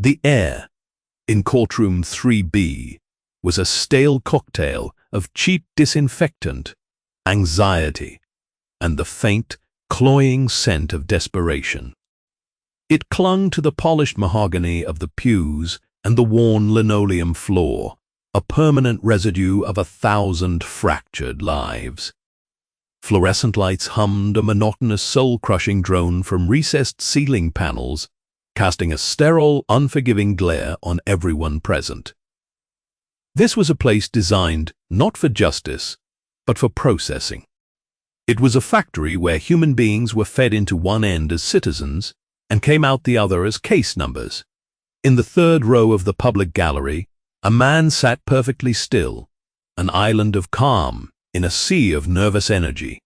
The air in courtroom 3B was a stale cocktail of cheap disinfectant, anxiety, and the faint, cloying scent of desperation. It clung to the polished mahogany of the pews and the worn linoleum floor, a permanent residue of 1,000 fractured lives. Fluorescent lights hummed a monotonous soul-crushing drone from recessed ceiling panels, casting a sterile, unforgiving glare on everyone present. This was a place designed not for justice, but for processing. It was a factory where human beings were fed into one end as citizens and came out the other as case numbers. In the third row of the public gallery, a man sat perfectly still, an island of calm in a sea of nervous energy.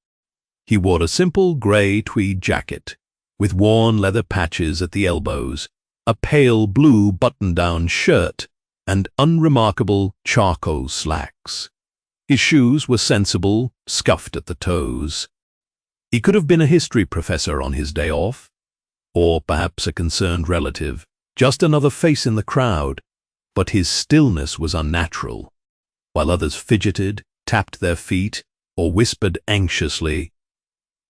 He wore a simple grey tweed jacket, with worn leather patches at the elbows, a pale blue button-down shirt, and unremarkable charcoal slacks. His shoes were sensible, scuffed at the toes. He could have been a history professor on his day off, or perhaps a concerned relative, just another face in the crowd, but his stillness was unnatural. While others fidgeted, tapped their feet, or whispered anxiously,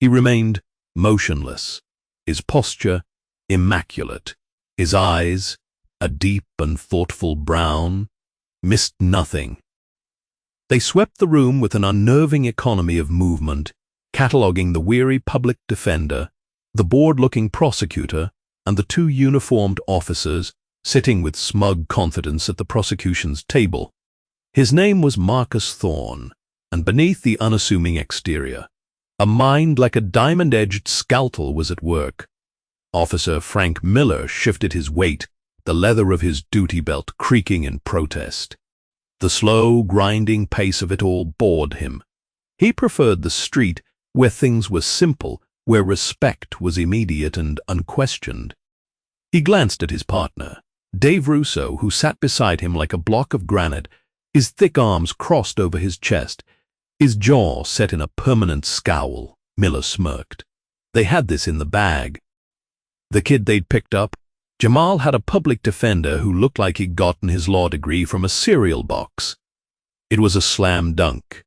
he remained motionless, his posture immaculate. His eyes, a deep and thoughtful brown, missed nothing. They swept the room with an unnerving economy of movement, cataloguing the weary public defender, the bored-looking prosecutor, and the two uniformed officers sitting with smug confidence at the prosecution's table. His name was Marcus Thorne, and beneath the unassuming exterior, a mind like a diamond-edged scalpel was at work. Officer Frank Miller shifted his weight, the leather of his duty belt creaking in protest. The slow, grinding pace of it all bored him. He preferred the street, where things were simple, where respect was immediate and unquestioned. He glanced at his partner, Dave Russo, who sat beside him like a block of granite, his thick arms crossed over his chest, his jaw set in a permanent scowl. Miller smirked. They had this in the bag. The kid they'd picked up, Jamal, had a public defender who looked like he'd gotten his law degree from a cereal box. It was a slam dunk.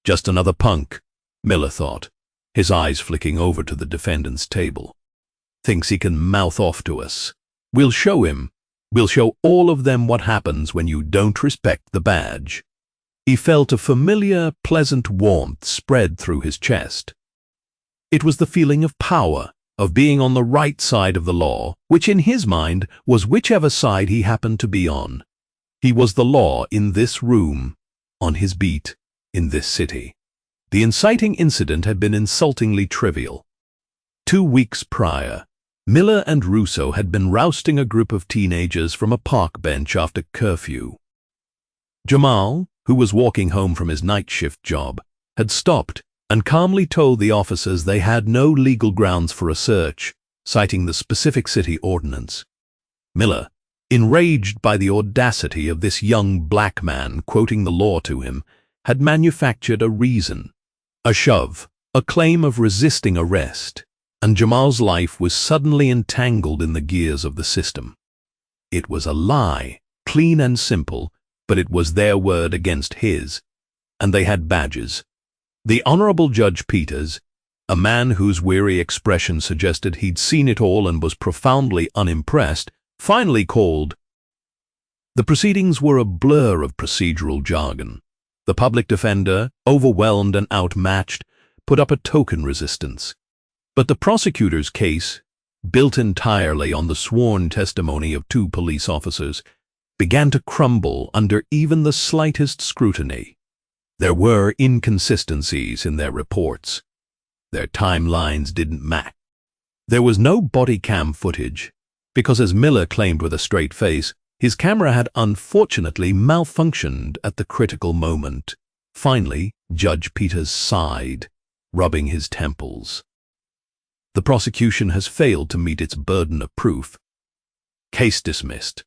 Just another punk, Miller thought, his eyes flicking over to the defendant's table. Thinks he can mouth off to us. We'll show him. We'll show all of them what happens when you don't respect the badge. He felt a familiar, pleasant warmth spread through his chest. It was the feeling of power, of being on the right side of the law, which in his mind was whichever side he happened to be on. He was the law in this room, on his beat, in this city. The inciting incident had been insultingly trivial. 2 weeks prior, Miller and Russo had been rousting a group of teenagers from a park bench after curfew. Jamal, who was walking home from his night shift job, had stopped and calmly told the officers they had no legal grounds for a search, citing the specific city ordinance. Miller, enraged by the audacity of this young black man quoting the law to him, had manufactured a reason, a shove, a claim of resisting arrest, and Jamal's life was suddenly entangled in the gears of the system. It was a lie, clean and simple, but it was their word against his, and they had badges. The Honorable Judge Peters, a man whose weary expression suggested he'd seen it all and was profoundly unimpressed, finally called. The proceedings were a blur of procedural jargon. The public defender, overwhelmed and outmatched, put up a token resistance. But the prosecutor's case, built entirely on the sworn testimony of 2 police officers, began to crumble under even the slightest scrutiny. There were inconsistencies in their reports. Their timelines didn't match. There was no body cam footage, because as Miller claimed with a straight face, his camera had unfortunately malfunctioned at the critical moment. Finally, Judge Peters sighed, rubbing his temples. The prosecution has failed to meet its burden of proof. Case dismissed.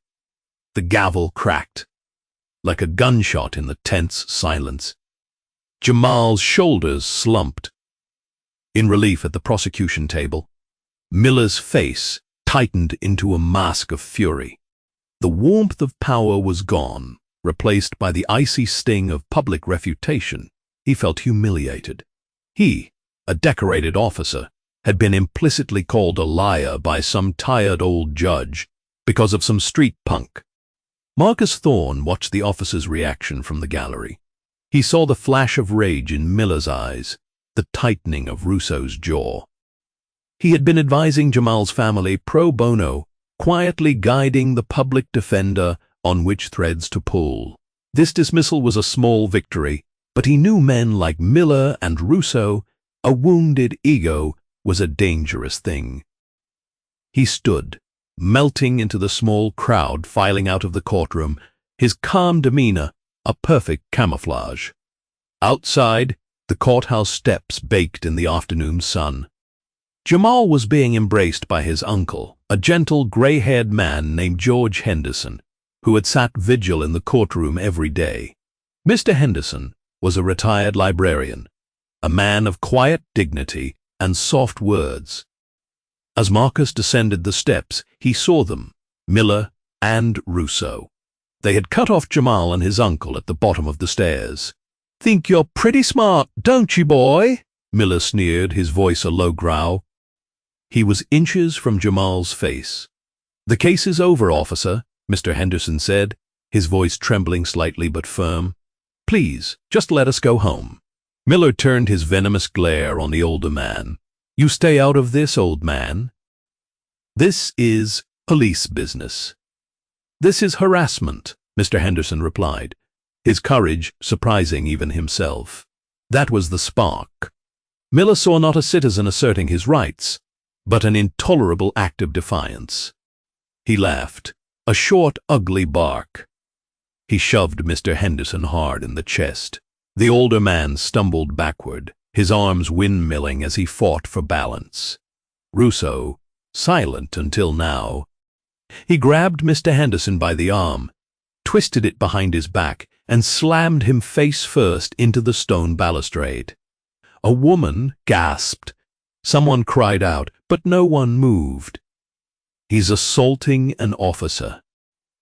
The gavel cracked, like a gunshot in the tense silence. Jamal's shoulders slumped. In relief at the prosecution table, Miller's face tightened into a mask of fury. The warmth of power was gone, replaced by the icy sting of public refutation. He felt humiliated. He, a decorated officer, had been implicitly called a liar by some tired old judge because of some street punk. Marcus Thorne watched the officer's reaction from the gallery. He saw the flash of rage in Miller's eyes, the tightening of Russo's jaw. He had been advising Jamal's family pro bono, quietly guiding the public defender on which threads to pull. This dismissal was a small victory, but he knew men like Miller and Russo, a wounded ego, was a dangerous thing. He stood, melting into the small crowd filing out of the courtroom, his calm demeanor a perfect camouflage. Outside, the courthouse steps baked in the afternoon sun. Jamal was being embraced by his uncle, a gentle gray-haired man named George Henderson, who had sat vigil in the courtroom every day. Mr. Henderson was a retired librarian, a man of quiet dignity and soft words. As Marcus descended the steps, he saw them, Miller and Russo. They had cut off Jamal and his uncle at the bottom of the stairs. "Think you're pretty smart, don't you, boy?" Miller sneered, his voice a low growl. He was inches from Jamal's face. "The case is over, officer," Mr. Henderson said, his voice trembling slightly but firm. "Please, just let us go home." Miller turned his venomous glare on the older man. "You stay out of this, old man. This is police business." "This is harassment," Mr. Henderson replied, his courage surprising even himself. That was the spark. Miller saw not a citizen asserting his rights, but an intolerable act of defiance. He laughed, a short, ugly bark. He shoved Mr. Henderson hard in the chest. The older man stumbled backward, his arms windmilling as he fought for balance. Russo, silent until now. He grabbed Mr. Henderson by the arm, twisted it behind his back, and slammed him face first into the stone balustrade. A woman gasped. Someone cried out, but no one moved. "He's assaulting an officer,"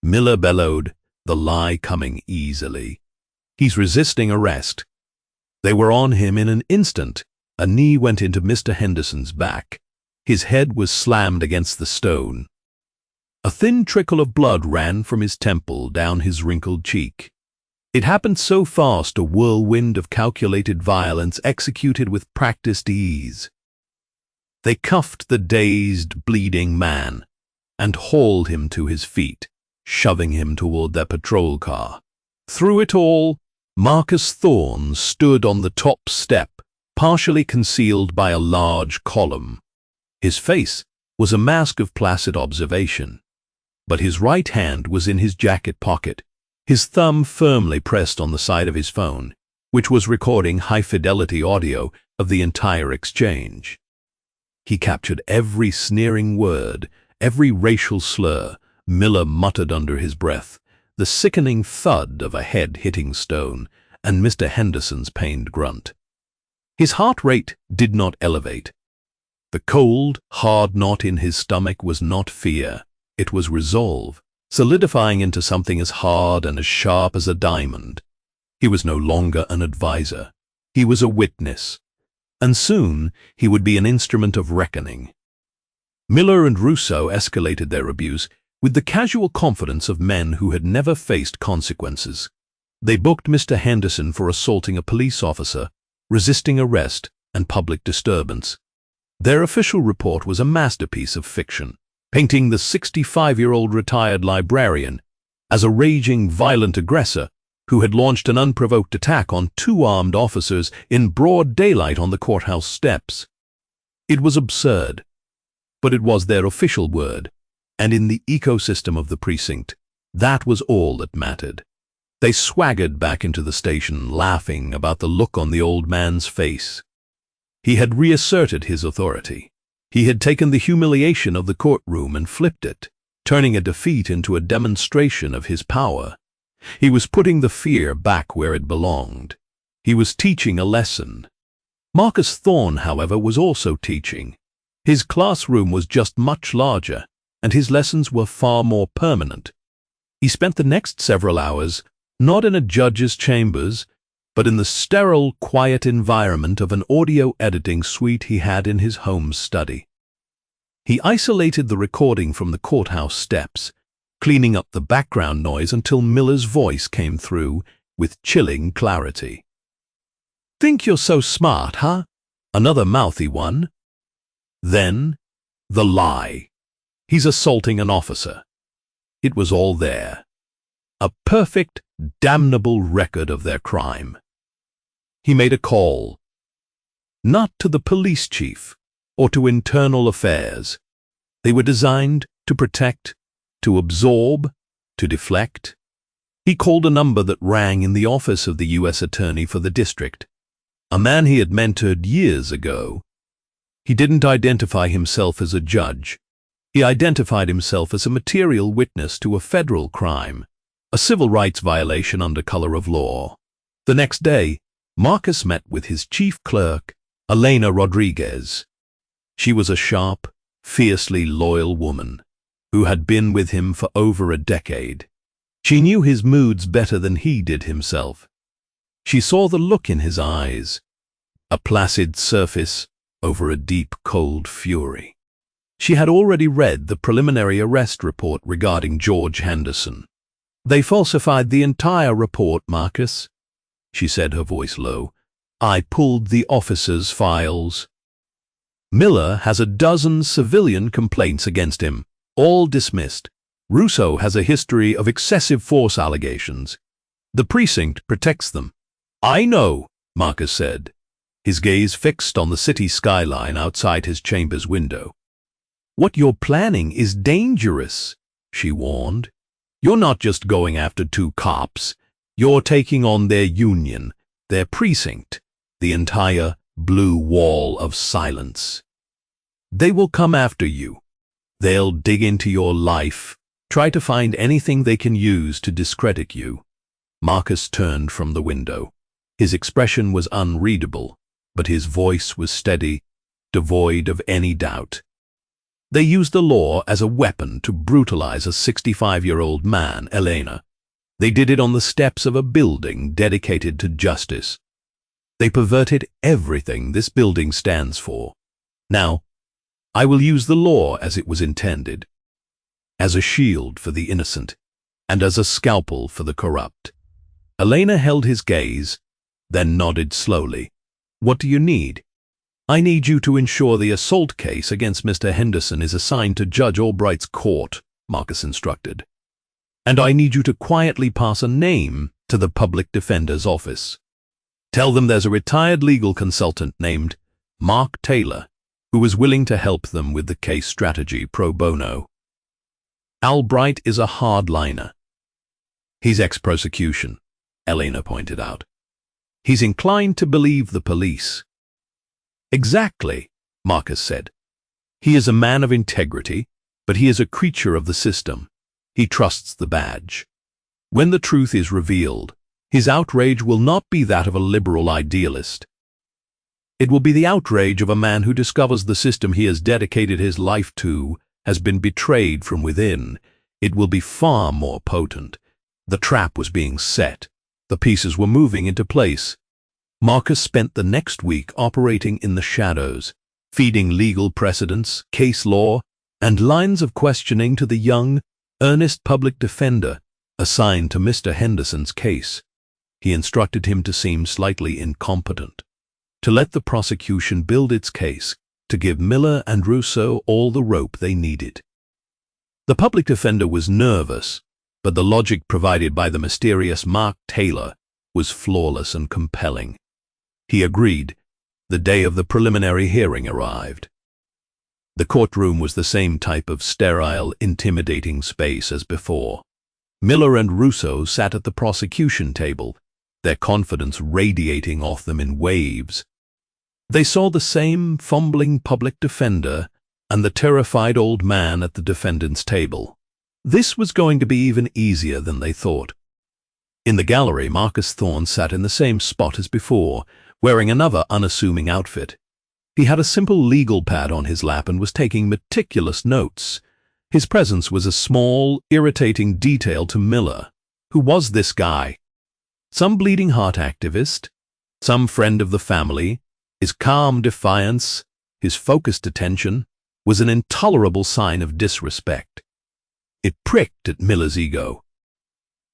Miller bellowed, the lie coming easily. "He's resisting arrest." They were on him in an instant. A knee went into Mr. Henderson's back. His head was slammed against the stone. A thin trickle of blood ran from his temple down his wrinkled cheek. It happened so fast, a whirlwind of calculated violence executed with practiced ease. They cuffed the dazed, bleeding man and hauled him to his feet, shoving him toward their patrol car. Through it all, Marcus Thorne stood on the top step, partially concealed by a large column. His face was a mask of placid observation, but his right hand was in his jacket pocket, his thumb firmly pressed on the side of his phone, which was recording high-fidelity audio of the entire exchange. He captured every sneering word, every racial slur Miller muttered under his breath, the sickening thud of a head hitting stone, and Mr. Henderson's pained grunt. His heart rate did not elevate. The cold, hard knot in his stomach was not fear. It was resolve, solidifying into something as hard and as sharp as a diamond. He was no longer an advisor. He was a witness. And soon he would be an instrument of reckoning. Miller and Russo escalated their abuse with the casual confidence of men who had never faced consequences. They booked Mr. Henderson for assaulting a police officer, resisting arrest, and public disturbance. Their official report was a masterpiece of fiction, painting the 65-year-old retired librarian as a raging, violent aggressor who had launched an unprovoked attack on two armed officers in broad daylight on the courthouse steps. It was absurd, but it was their official word, and in the ecosystem of the precinct, that was all that mattered. They swaggered back into the station, laughing about the look on the old man's face. He had reasserted his authority. He had taken the humiliation of the courtroom and flipped it, turning a defeat into a demonstration of his power. He was putting the fear back where it belonged. He was teaching a lesson. Marcus Thorne, however, was also teaching. His classroom was just much larger, and his lessons were far more permanent. He spent the next several hours not in a judge's chambers, but in the sterile, quiet environment of an audio editing suite he had in his home study. He isolated the recording from the courthouse steps, cleaning up the background noise until Miller's voice came through with chilling clarity. "Think you're so smart, huh? Another mouthy one." Then, the lie. He's assaulting an officer. It was all there. A perfect, damnable record of their crime. He made a call. Not to the police chief or to internal affairs. They were designed to protect, to absorb, to deflect. He called a number that rang in the office of the U.S. Attorney for the district, a man he had mentored years ago. He didn't identify himself as a judge. He identified himself as a material witness to a federal crime, a civil rights violation under color of law. The next day, Marcus met with his chief clerk, Elena Rodriguez. She was a sharp, fiercely loyal woman who had been with him for over a decade. She knew his moods better than he did himself. She saw the look in his eyes, a placid surface over a deep, cold fury. She had already read the preliminary arrest report regarding George Henderson. "They falsified the entire report, Marcus," she said, her voice low. "I pulled the officer's files. Miller has a dozen civilian complaints against him, all dismissed. Russo has a history of excessive force allegations. The precinct protects them." "I know," Marcus said, his gaze fixed on the city skyline outside his chamber's window. "What you're planning is dangerous," she warned. "You're not just going after two cops. You're taking on their union, their precinct, the entire blue wall of silence. They will come after you. They'll dig into your life, try to find anything they can use to discredit you." Marcus turned from the window. His expression was unreadable, but his voice was steady, devoid of any doubt. "They used the law as a weapon to brutalize a 65-year-old man, Elena. They did it on the steps of a building dedicated to justice. They perverted everything this building stands for. Now, I will use the law as it was intended, as a shield for the innocent, and as a scalpel for the corrupt." Elena held his gaze, then nodded slowly. "What do you need?" "I need you to ensure the assault case against Mr. Henderson is assigned to Judge Albright's court," Marcus instructed. "And I need you to quietly pass a name to the public defender's office. Tell them there's a retired legal consultant named Mark Taylor who is willing to help them with the case strategy pro bono. Albright is a hardliner. He's ex-prosecution," Elena pointed out. "He's inclined to believe the police." "Exactly," Marcus said. "He is a man of integrity, but he is a creature of the system. He trusts the badge. When the truth is revealed, his outrage will not be that of a liberal idealist. It will be the outrage of a man who discovers the system he has dedicated his life to has been betrayed from within. It will be far more potent. The trap was being set. The pieces were moving into place." Marcus spent the next week operating in the shadows, feeding legal precedents, case law, and lines of questioning to the young, earnest public defender assigned to Mr. Henderson's case. He instructed him to seem slightly incompetent, to let the prosecution build its case, to give Miller and Russo all the rope they needed. The public defender was nervous, but the logic provided by the mysterious Mark Taylor was flawless and compelling. He agreed. The day of the preliminary hearing arrived. The courtroom was the same type of sterile, intimidating space as before. Miller and Russo sat at the prosecution table, their confidence radiating off them in waves. They saw the same fumbling public defender and the terrified old man at the defendant's table. This was going to be even easier than they thought. In the gallery, Marcus Thorne sat in the same spot as before, wearing another unassuming outfit. He had a simple legal pad on his lap and was taking meticulous notes. His presence was a small, irritating detail to Miller. Who was this guy? Some bleeding heart activist? Some friend of the family? His calm defiance, his focused attention, was an intolerable sign of disrespect. It pricked at Miller's ego.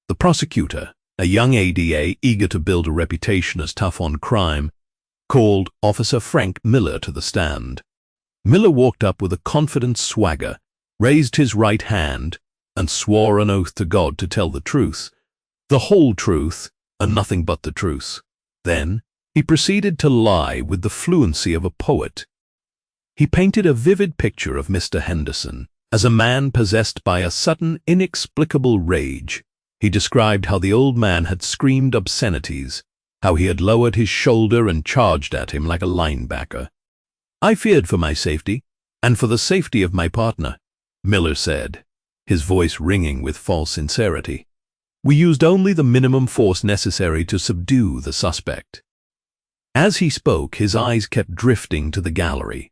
The prosecutor, a young ADA eager to build a reputation as tough on crime, called Officer Frank Miller to the stand. Miller walked up with a confident swagger, raised his right hand, and swore an oath to God to tell the truth, the whole truth, and nothing but the truth. Then he proceeded to lie with the fluency of a poet. He painted a vivid picture of Mr. Henderson as a man possessed by a sudden, inexplicable rage. He described how the old man had screamed obscenities, how he had lowered his shoulder and charged at him like a linebacker. "I feared for my safety, and for the safety of my partner," Miller said, his voice ringing with false sincerity. "We used only the minimum force necessary to subdue the suspect." As he spoke, his eyes kept drifting to the gallery,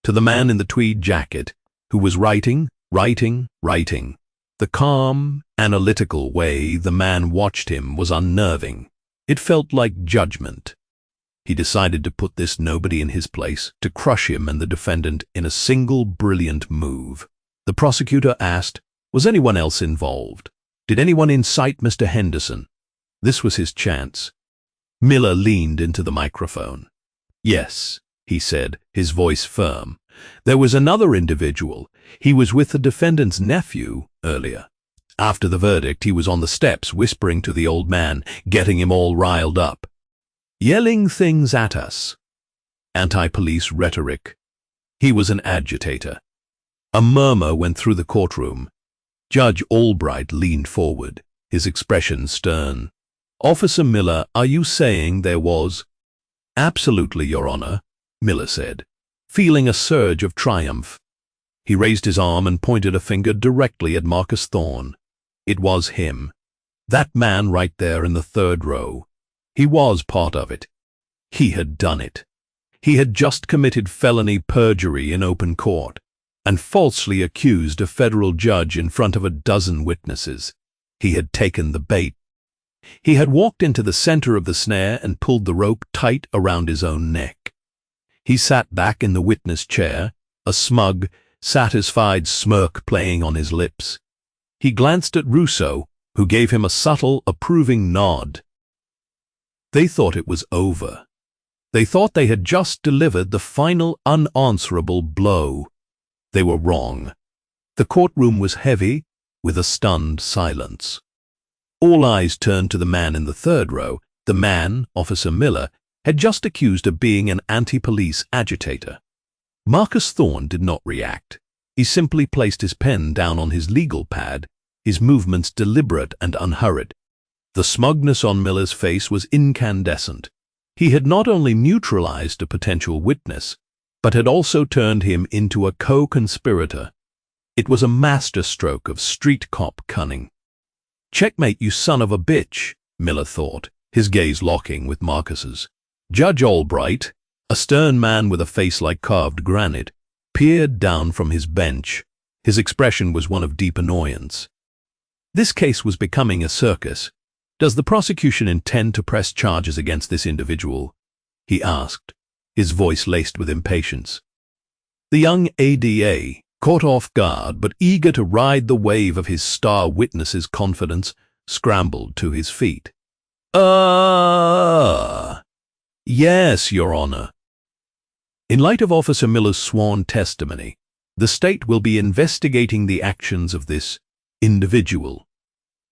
to the man in the tweed jacket, who was writing. The calm, analytical way the man watched him was unnerving. It felt like judgment. He decided to put this nobody in his place, to crush him and the defendant in a single brilliant move. The prosecutor asked, "Was anyone else involved? Did anyone incite Mr. Henderson?" This was his chance. Miller leaned into the microphone. "Yes," he said, his voice firm. "There was another individual. He was with the defendant's nephew earlier. After the verdict, he was on the steps whispering to the old man, getting him all riled up. Yelling things at us. Anti-police rhetoric. He was an agitator." A murmur went through the courtroom. Judge Albright leaned forward, his expression stern. "Officer Miller, are you saying there was—" "Absolutely, Your Honor," Miller said, feeling a surge of triumph. He raised his arm and pointed a finger directly at Marcus Thorne. It was him. That man right there in the third row. He was part of it. He had done it. He had just committed felony perjury in open court and falsely accused a federal judge in front of a dozen witnesses. He had taken the bait. He had walked into the center of the snare and pulled the rope tight around his own neck. He sat back in the witness chair, a smug, satisfied smirk playing on his lips. He glanced at Russo, who gave him a subtle, approving nod. They thought it was over. They thought they had just delivered the final unanswerable blow. They were wrong. The courtroom was heavy, with a stunned silence. All eyes turned to the man in the third row. The man, Officer Miller, had just accused of being an anti-police agitator. Marcus Thorne did not react. He simply placed his pen down on his legal pad, his movements deliberate and unhurried. The smugness on Miller's face was incandescent. He had not only neutralized a potential witness, but had also turned him into a co-conspirator. It was a masterstroke of street cop cunning. "Checkmate, you son of a bitch," Miller thought, his gaze locking with Marcus's. Judge Albright, a stern man with a face like carved granite, peered down from his bench. His expression was one of deep annoyance. This case was becoming a circus. "Does the prosecution intend to press charges against this individual?" he asked, his voice laced with impatience. The young ADA, caught off guard but eager to ride the wave of his star witness's confidence, scrambled to his feet. Yes, Your Honor." In light of Officer Miller's sworn testimony, the state will be investigating the actions of this individual.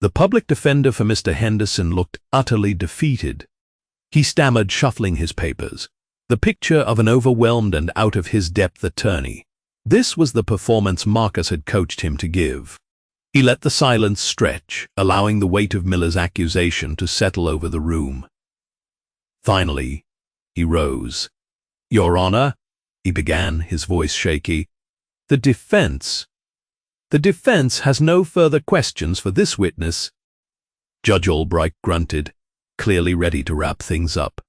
The public defender for Mr. Henderson looked utterly defeated. He stammered, shuffling his papers, the picture of an overwhelmed and out-of-his-depth attorney. This was the performance Marcus had coached him to give. He let the silence stretch, allowing the weight of Miller's accusation to settle over the room. Finally, he rose. "Your Honor," he began, his voice shaky, The defense has no further questions for this witness." Judge Albright grunted, clearly ready to wrap things up.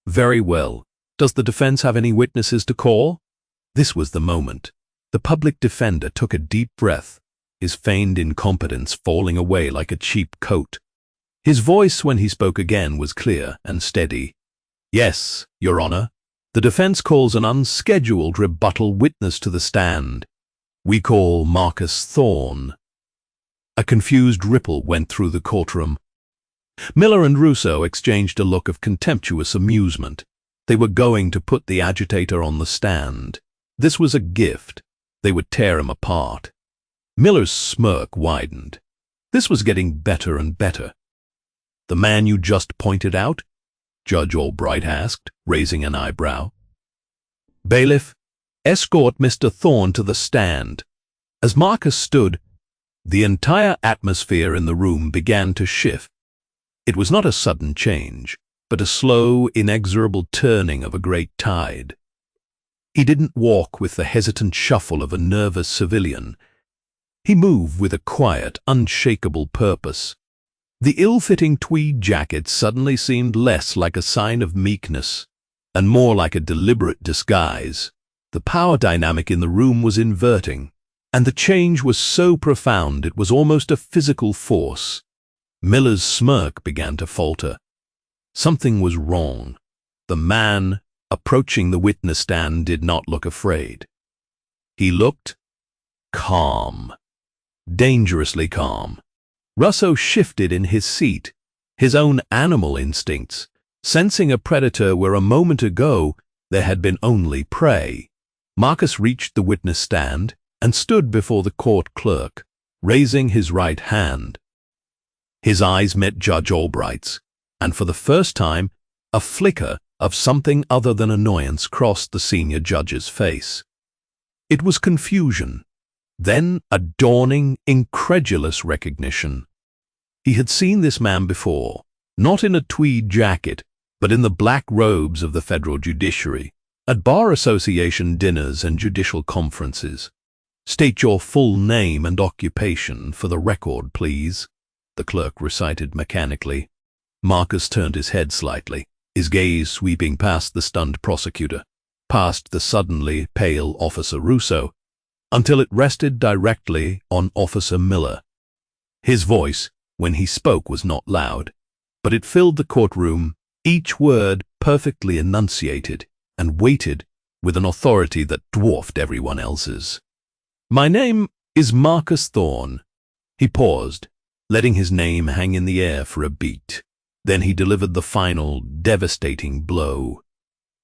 "Very well. Does the defense have any witnesses to call?" This was the moment. The public defender took a deep breath, his feigned incompetence falling away like a cheap coat. His voice, when he spoke again, was clear and steady. "Yes, Your Honor. The defense calls an unscheduled rebuttal witness to the stand. We call Marcus Thorne." A confused ripple went through the courtroom. Miller and Russo exchanged a look of contemptuous amusement. They were going to put the agitator on the stand. This was a gift. They would tear him apart. Miller's smirk widened. This was getting better and better. "The man you just pointed out?" Judge Albright asked, raising an eyebrow. "Bailiff, escort Mr. Thorne to the stand." As Marcus stood, the entire atmosphere in the room began to shift. It was not a sudden change, but a slow, inexorable turning of a great tide. He didn't walk with the hesitant shuffle of a nervous civilian. He moved with a quiet, unshakable purpose. The ill-fitting tweed jacket suddenly seemed less like a sign of meekness and more like a deliberate disguise. The power dynamic in the room was inverting, and the change was so profound it was almost a physical force. Miller's smirk began to falter. Something was wrong. The man approaching the witness stand did not look afraid. He looked calm, dangerously calm. Russo shifted in his seat, his own animal instincts, sensing a predator where a moment ago there had been only prey. Marcus reached the witness stand and stood before the court clerk, raising his right hand. His eyes met Judge Albright's, and for the first time, a flicker of something other than annoyance crossed the senior judge's face. It was confusion, then a dawning, incredulous recognition. He had seen this man before, not in a tweed jacket, but in the black robes of the federal judiciary, at bar association dinners and judicial conferences. "State your full name and occupation for the record, please," the clerk recited mechanically. Marcus turned his head slightly, his gaze sweeping past the stunned prosecutor, past the suddenly pale Officer Russo, until it rested directly on Officer Miller. His voice, when he spoke, was not loud, but it filled the courtroom, each word perfectly enunciated and weighted with an authority that dwarfed everyone else's. "My name is Marcus Thorne." He paused, letting his name hang in the air for a beat. Then he delivered the final, devastating blow.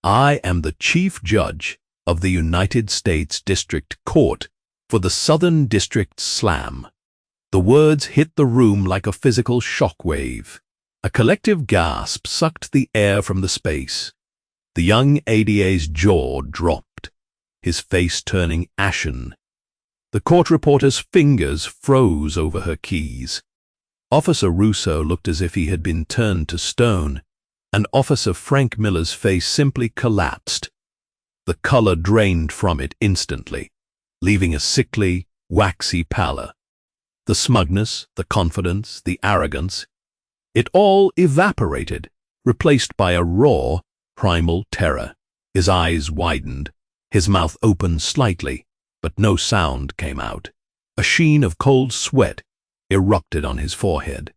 "I am the Chief Judge of the United States District Court for the Southern District Slam." The words hit the room like a physical shockwave. A collective gasp sucked the air from the space. The young ADA's jaw dropped, his face turning ashen. The court reporter's fingers froze over her keys. Officer Russo looked as if he had been turned to stone, and Officer Frank Miller's face simply collapsed. The color drained from it instantly, leaving a sickly, waxy pallor. The smugness, the confidence, the arrogance, it all evaporated, replaced by a raw, primal terror. His eyes widened, his mouth opened slightly, but no sound came out. A sheen of cold sweat erupted on his forehead.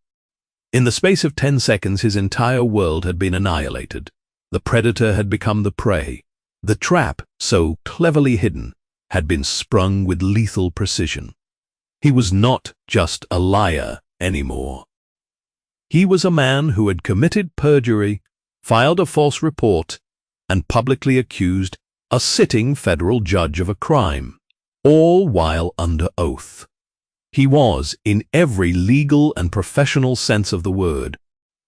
In the space of 10 seconds, his entire world had been annihilated. The predator had become the prey. The trap, so cleverly hidden, had been sprung with lethal precision. He was not just a liar anymore. He was a man who had committed perjury, filed a false report, and publicly accused a sitting federal judge of a crime, all while under oath. He was, in every legal and professional sense of the word,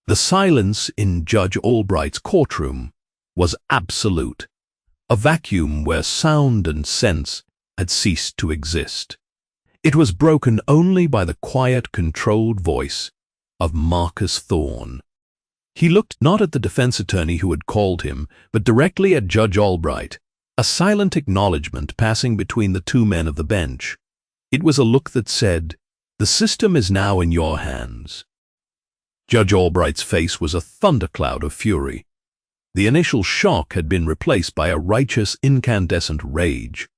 the silence in Judge Albright's courtroom was absolute, a vacuum where sound and sense had ceased to exist. It was broken only by the quiet, controlled voice of Marcus Thorne. He looked not at the defense attorney who had called him, but directly at Judge Albright, a silent acknowledgement passing between the two men of the bench. It was a look that said, "The system is now in your hands." Judge Albright's face was a thundercloud of fury. The initial shock had been replaced by a righteous, incandescent rage.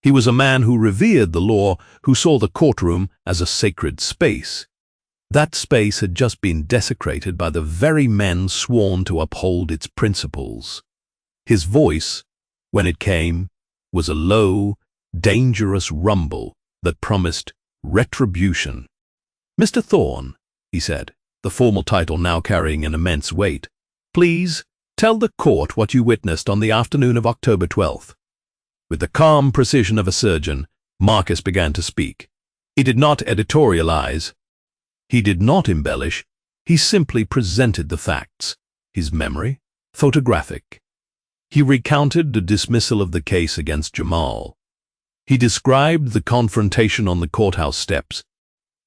He was a man who revered the law, who saw the courtroom as a sacred space. That space had just been desecrated by the very men sworn to uphold its principles. His voice, when it came, was a low, dangerous rumble that promised retribution. "Mr. Thorne," he said, the formal title now carrying an immense weight, "please tell the court what you witnessed on the afternoon of October 12th. With the calm precision of a surgeon, Marcus began to speak. He did not editorialize. He did not embellish. He simply presented the facts, his memory, photographic. He recounted the dismissal of the case against Jamal. He described the confrontation on the courthouse steps.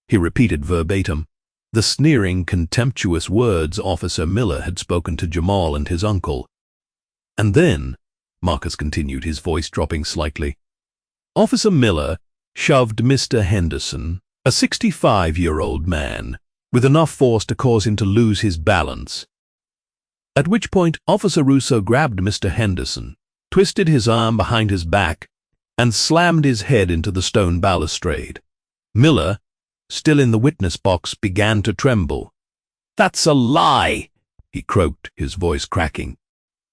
He repeated verbatim the sneering, contemptuous words Officer Miller had spoken to Jamal and his uncle. And then, Marcus continued, his voice dropping slightly, Officer Miller shoved Mr. Henderson, a 65-year-old man, with enough force to cause him to lose his balance. At which point Officer Russo grabbed Mr. Henderson, twisted his arm behind his back, and slammed his head into the stone balustrade. Miller, still in the witness box, began to tremble. "That's a lie," he croaked, his voice cracking.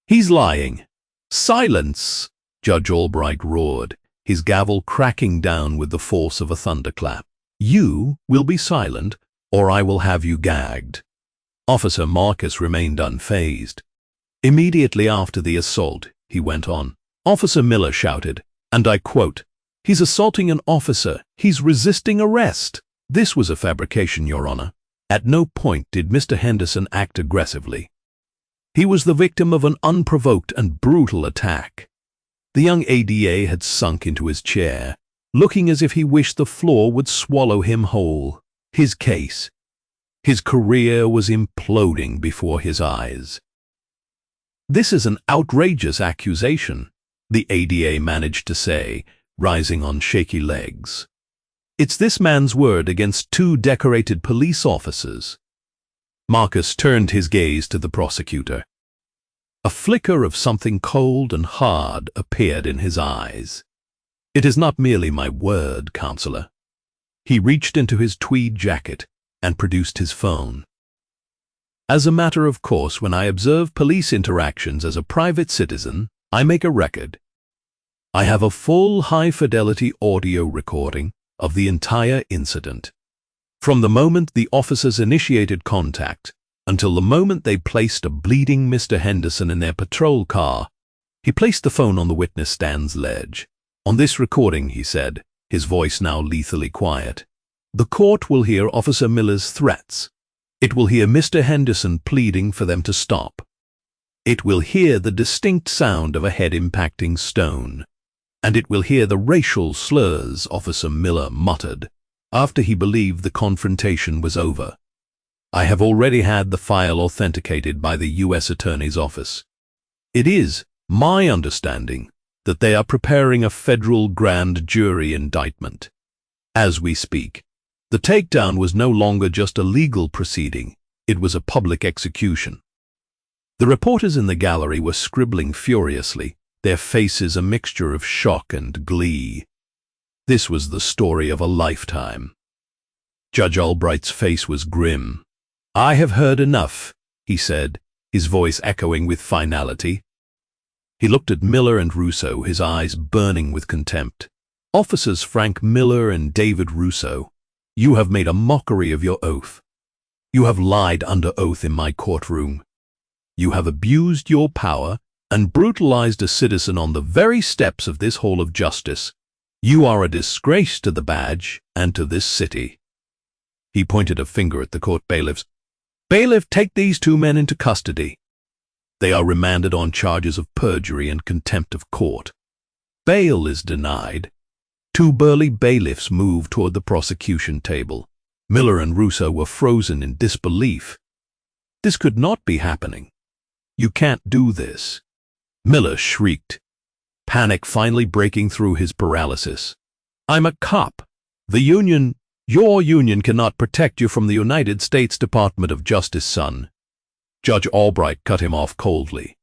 "He's lying." "Silence!" Judge Albright roared, his gavel cracking down with the force of a thunderclap. "You will be silent, or I will have you gagged." Officer Marcus remained unfazed. Immediately after the assault, he went on, Officer Miller shouted, and I quote, "He's assaulting an officer. He's resisting arrest." This was a fabrication, Your Honor. At no point did Mr. Henderson act aggressively. He was the victim of an unprovoked and brutal attack. The young ADA had sunk into his chair, looking as if he wished the floor would swallow him whole. His case, his career was imploding before his eyes. "This is an outrageous accusation," the ADA managed to say, rising on shaky legs. "It's this man's word against 2 decorated police officers." Marcus turned his gaze to the prosecutor. A flicker of something cold and hard appeared in his eyes. "It is not merely my word, Counselor." He reached into his tweed jacket and produced his phone. "As a matter of course, when I observe police interactions as a private citizen, I make a record. I have a full high-fidelity audio recording of the entire incident. From the moment the officers initiated contact until the moment they placed a bleeding Mr. Henderson in their patrol car." He placed the phone on the witness stand's ledge. "On this recording," he said, his voice now lethally quiet, "the court will hear Officer Miller's threats. It will hear Mr. Henderson pleading for them to stop. It will hear the distinct sound of a head impacting stone. And it will hear the racial slurs Officer Miller muttered after he believed the confrontation was over. I have already had the file authenticated by the U.S. Attorney's Office. It is my understanding that they are preparing a federal grand jury indictment. As we speak, the takedown was no longer just a legal proceeding, it was a public execution." The reporters in the gallery were scribbling furiously, their faces a mixture of shock and glee. This was the story of a lifetime. Judge Albright's face was grim. "I have heard enough," he said, his voice echoing with finality. He looked at Miller and Russo, his eyes burning with contempt. "Officers Frank Miller and David Russo, you have made a mockery of your oath. You have lied under oath in my courtroom. You have abused your power and brutalized a citizen on the very steps of this hall of justice. You are a disgrace to the badge and to this city." He pointed a finger at the court bailiffs. "Bailiff, take these 2 men into custody. They are remanded on charges of perjury and contempt of court. Bail is denied." 2 burly bailiffs moved toward the prosecution table. Miller and Russo were frozen in disbelief. This could not be happening. "You can't do this." Miller shrieked, panic finally breaking through his paralysis. "I'm a cop. Your union cannot protect you from the United States Department of Justice, son." Judge Albright cut him off coldly.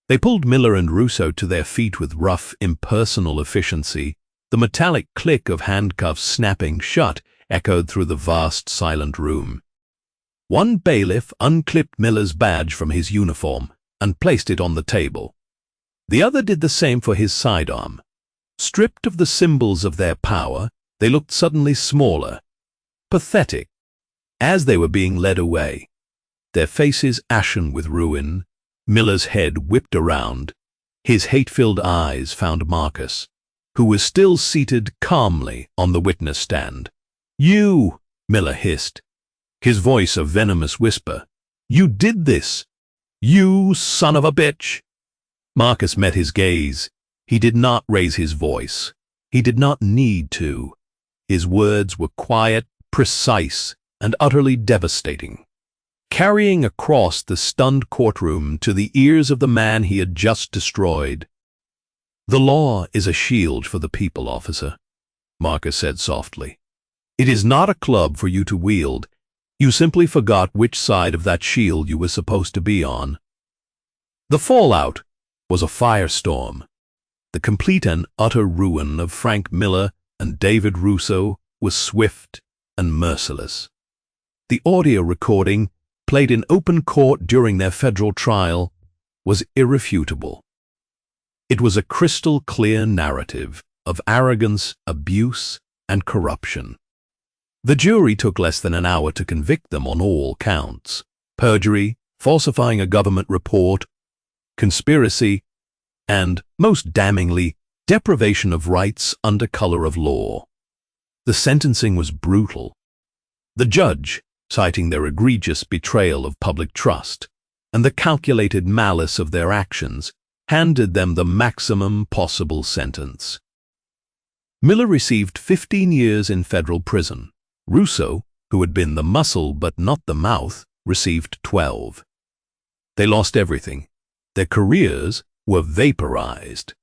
They pulled Miller and Russo to their feet with rough, impersonal efficiency, The metallic click of handcuffs snapping shut echoed through the vast, silent room. One bailiff unclipped Miller's badge from his uniform and placed it on the table. The other did the same for his sidearm. Stripped of the symbols of their power, they looked suddenly smaller, pathetic, as they were being led away. Their faces ashen with ruin, Miller's head whipped around. His hate-filled eyes found Marcus, who was still seated calmly on the witness stand. "You," Miller hissed, his voice a venomous whisper. "You did this! You son of a bitch!" Marcus met his gaze. He did not raise his voice. He did not need to. His words were quiet, precise, and utterly devastating, carrying across the stunned courtroom to the ears of the man he had just destroyed. "The law is a shield for the people, officer," Marcus said softly. "It is not a club for you to wield. You simply forgot which side of that shield you were supposed to be on." The fallout was a firestorm. The complete and utter ruin of Frank Miller and David Russo was swift and merciless. The audio recording, played in open court during their federal trial, was irrefutable. It was a crystal-clear narrative of arrogance, abuse, and corruption. The jury took less than an hour to convict them on all counts: perjury, falsifying a government report, conspiracy, and, most damningly, deprivation of rights under color of law. The sentencing was brutal. The judge, citing their egregious betrayal of public trust and the calculated malice of their actions, handed them the maximum possible sentence. Miller received 15 years in federal prison. Russo, who had been the muscle but not the mouth, received 12. They lost everything. Their careers were vaporized.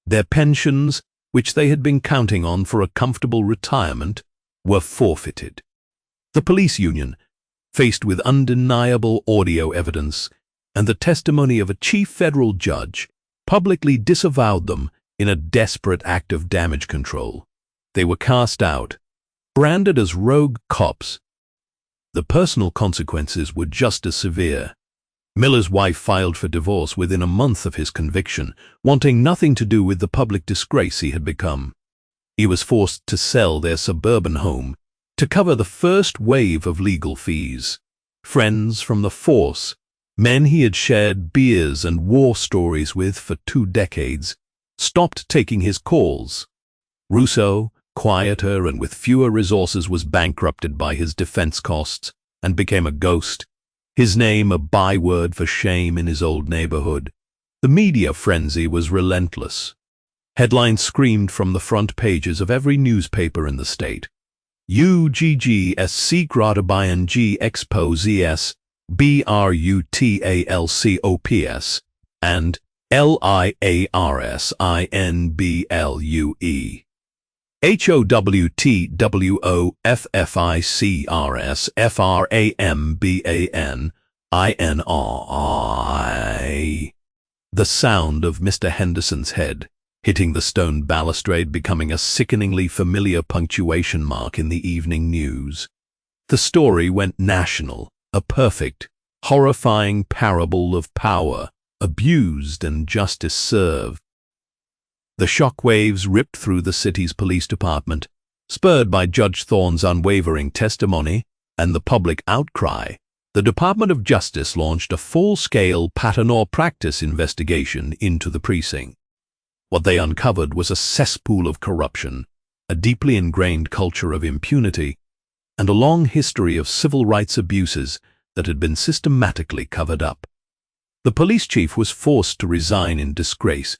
Their pensions, which they had been counting on for a comfortable retirement, were forfeited. The police union, faced with undeniable audio evidence and the testimony of a chief federal judge, publicly disavowed them in a desperate act of damage control. They were cast out, branded as rogue cops. The personal consequences were just as severe. Miller's wife filed for divorce within a month of his conviction, wanting nothing to do with the public disgrace he had become. He was forced to sell their suburban home to cover the first wave of legal fees. Friends from the force, men he had shared beers and war stories with for 2 decades, stopped taking his calls. Russo, quieter and with fewer resources, was bankrupted by his defense costs and became a ghost, his name a byword for shame in his old neighborhood. The media frenzy was relentless. Headlines screamed from the front pages of every newspaper in the state. UGGSC Gratabayang Exposies, BRUTALCOPS, and LIARSINBLUE. HOWTWOFFICRSFRAMBANINRI. The sound of Mr. Henderson's head hitting the stone balustrade becoming a sickeningly familiar punctuation mark in the evening news. The story went national, a perfect, horrifying parable of power abused and justice served. The shockwaves ripped through the city's police department, spurred by Judge Thorne's unwavering testimony and the public outcry. The Department of Justice launched a full-scale pattern or practice investigation into the precinct. What they uncovered was a cesspool of corruption, a deeply ingrained culture of impunity, and a long history of civil rights abuses that had been systematically covered up. The police chief was forced to resign in disgrace.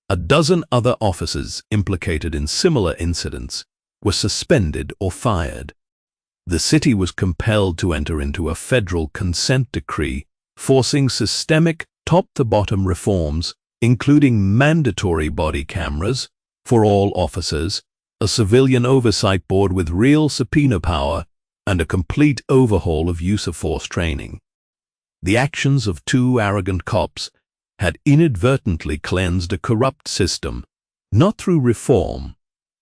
A dozen other officers implicated in similar incidents were suspended or fired. The city was compelled to enter into a federal consent decree forcing systemic top-to-bottom reforms, including mandatory body cameras for all officers, a civilian oversight board with real subpoena power, and a complete overhaul of use-of-force training. The actions of 2 arrogant cops had inadvertently cleansed a corrupt system not through reform,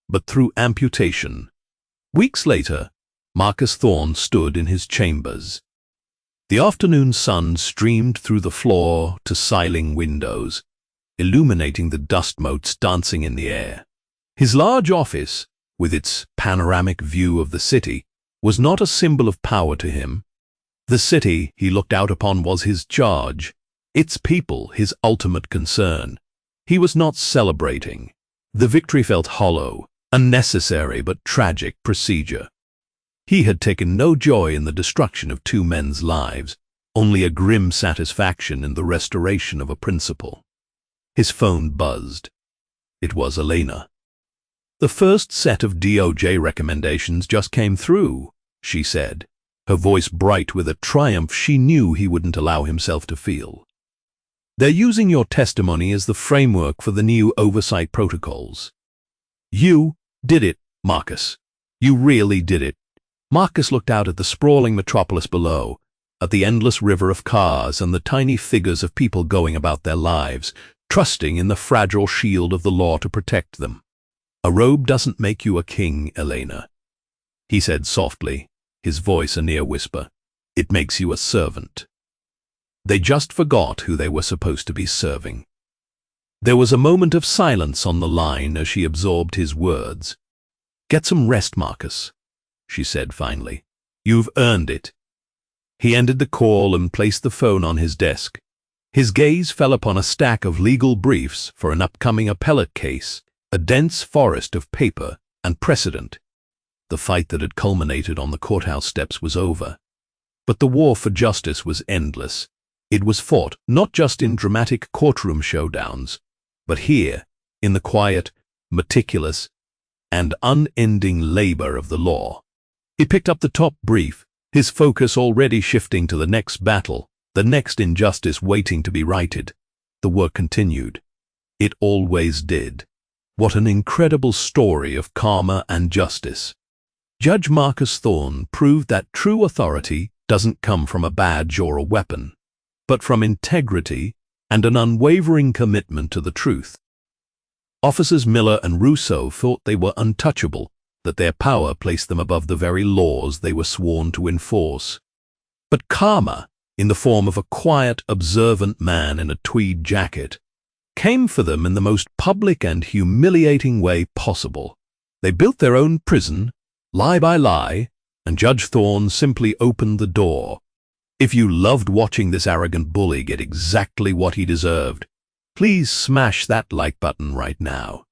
but through amputation. Weeks later, Marcus Thorne stood in his chambers. The afternoon sun streamed through the floor to siling windows, illuminating the dust motes dancing in the air. His large office, with its panoramic view of the city, was not a symbol of power to him. The city he looked out upon was his charge, its people his ultimate concern. He was not celebrating. The victory felt hollow, unnecessary but tragic procedure. He had taken no joy in the destruction of two men's lives, only a grim satisfaction in the restoration of a principle. His phone buzzed. It was Elena. "The first set of DOJ recommendations just came through," she said, her voice bright with a triumph she knew he wouldn't allow himself to feel. "They're using your testimony as the framework for the new oversight protocols." "You did it, Marcus. You really did it." Marcus looked out at the sprawling metropolis below, at the endless river of cars and the tiny figures of people going about their lives, trusting in the fragile shield of the law to protect them. "A robe doesn't make you a king, Elena," he said softly, his voice a near whisper. "It makes you a servant." They just forgot who they were supposed to be serving. There was a moment of silence on the line as she absorbed his words. "Get some rest, Marcus," she said finally. "You've earned it." He ended the call and placed the phone on his desk. His gaze fell upon a stack of legal briefs for an upcoming appellate case, a dense forest of paper and precedent. The fight that had culminated on the courthouse steps was over. But the war for justice was endless. It was fought not just in dramatic courtroom showdowns, but here, in the quiet, meticulous, and unending labor of the law. He picked up the top brief, his focus already shifting to the next battle, the next injustice waiting to be righted. The work continued. It always did. What an incredible story of karma and justice. Judge Marcus Thorne proved that true authority doesn't come from a badge or a weapon, but from integrity and an unwavering commitment to the truth. Officers Miller and Russo thought they were untouchable, that their power placed them above the very laws they were sworn to enforce. But karma, in the form of a quiet, observant man in a tweed jacket, came for them in the most public and humiliating way possible. They built their own prison, lie by lie, and Judge Thorne simply opened the door. If you loved watching this arrogant bully get exactly what he deserved, please smash that like button right now.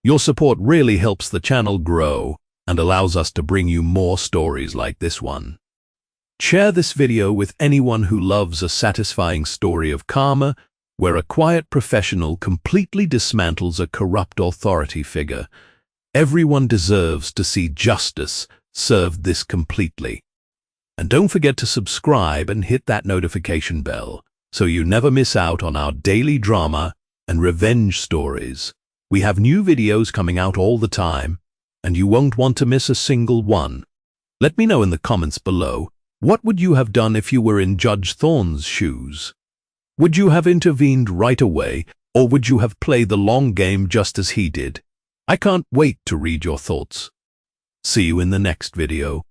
Your support really helps the channel grow and allows us to bring you more stories like this one. Share this video with anyone who loves a satisfying story of karma, where a quiet professional completely dismantles a corrupt authority figure. Everyone deserves to see justice served this completely. And don't forget to subscribe and hit that notification bell so you never miss out on our daily drama and revenge stories. We have new videos coming out all the time, and you won't want to miss a single one. Let me know in the comments below, what would you have done if you were in Judge Thorne's shoes? Would you have intervened right away, or would you have played the long game just as he did? I can't wait to read your thoughts. See you in the next video.